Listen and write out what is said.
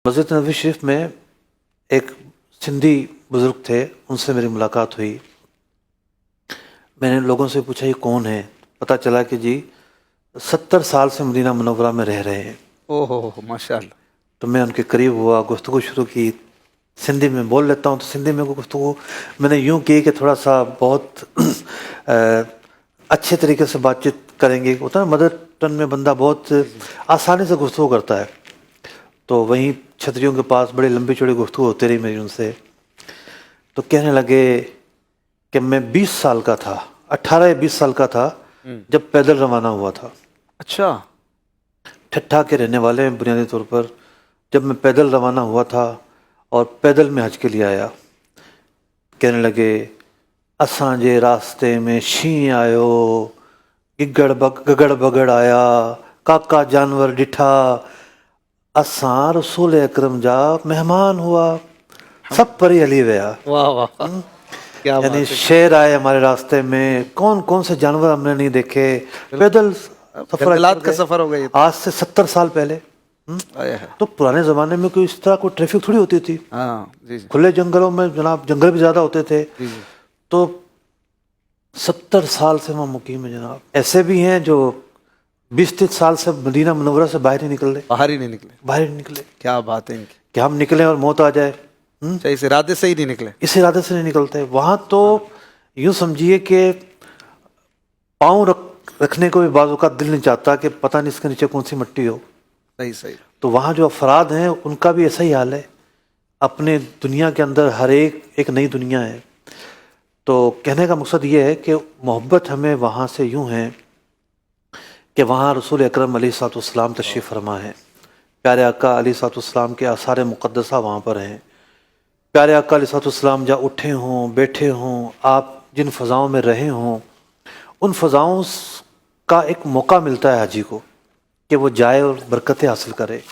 मस्जिद नबवी शरीफ में एक सिंधी बुज़ुर्ग थे, उनसे मेरी मुलाकात हुई। मैंने लोगों से पूछा ये कौन है, पता चला कि जी 70 साल से मदीना मुनव्वरा में रह रहे हैं। ओहो माशाल्लाह। तो मैं उनके करीब हुआ, गुफ्तगू शुरू की। सिंधी में बोल लेता हूँ तो सिंधी में गुफ्तगू मैंने यूँ की कि थोड़ा सा बहुत अच्छे तरीके से बातचीत करेंगे। होता है मदर टंग में बंदा बहुत आसानी से गुफ्तगू करता है। तो वहीं छतरियों के पास बड़ी लंबी चौड़ी गुफ्तगू होती रही मेरी उनसे। तो कहने लगे कि मैं 20 साल का था, 18 या 20 साल का था जब पैदल रवाना हुआ था। अच्छा। ठट्ठा के रहने वाले हैं बुनियादी तौर पर। जब मैं पैदल रवाना हुआ था और पैदल में हज के लिए आया, कहने लगे असां जे रास्ते में शीं आयो, गगड़ बगड़ आया, काका जानवर डिठा, असां रसूल अकरम जा मेहमान हुआ, सब परी हली विया। वाह वाह क्या बात यानी है। शेर आए हमारे रास्ते में, कौन कौन से जानवर हमने नहीं देखे। पैदल सफर जंगलात का सफर हो गया ये तो। आज से 70 साल पहले। आया है। तो पुराने ज़माने में कोई इस तरह कोई ट्रैफिक थोड़ी होती थी। हाँ जी जी खुले जंगलों में जनाब जंगल भी ज़्यादा होते थे। जी जी। तो 70 साल से वहाँ मुकीम है जनाब। ऐसे भी हैं जो 20-30 साल से मदीना मुनव्वरा से बाहर ही निकल रहे, बाहर ही नहीं निकले। बाहर ही निकले क्या बात है इनकी। कि हम निकले और मौत आ जाए। अच्छा, इस इरादे से ही नहीं निकले। इस इरादे से नहीं निकलते। वहाँ तो यूँ समझिए कि पाँव रखने को भी बाज़ औक़ात दिल नहीं चाहता कि पता नहीं इसके नीचे कौन सी मिट्टी हो। सही सही। तो वहाँ जो अफराद हैं उनका भी ऐसा ही हाल है। अपने दुनिया के अंदर हर एक नई दुनिया है। तो कहने का मकसद ये है कि मोहब्बत हमें वहाँ से यूँ है कि वहाँ रसूल अकरम अलैहिस्सलाम तशरीफ़ फरमा है। प्यारे आका अलैहिस्सलाम के आसार मुक़द्दसा वहाँ पर हैं। प्यारे आका अलैहिस्सलाम जहाँ उठे हों, बैठे हों, आप जिन फ़ज़ाओं में रहे हों, उन फ़ज़ाओं का एक मौका मिलता है हाजी को कि वो जाए और बरकतें हासिल करे।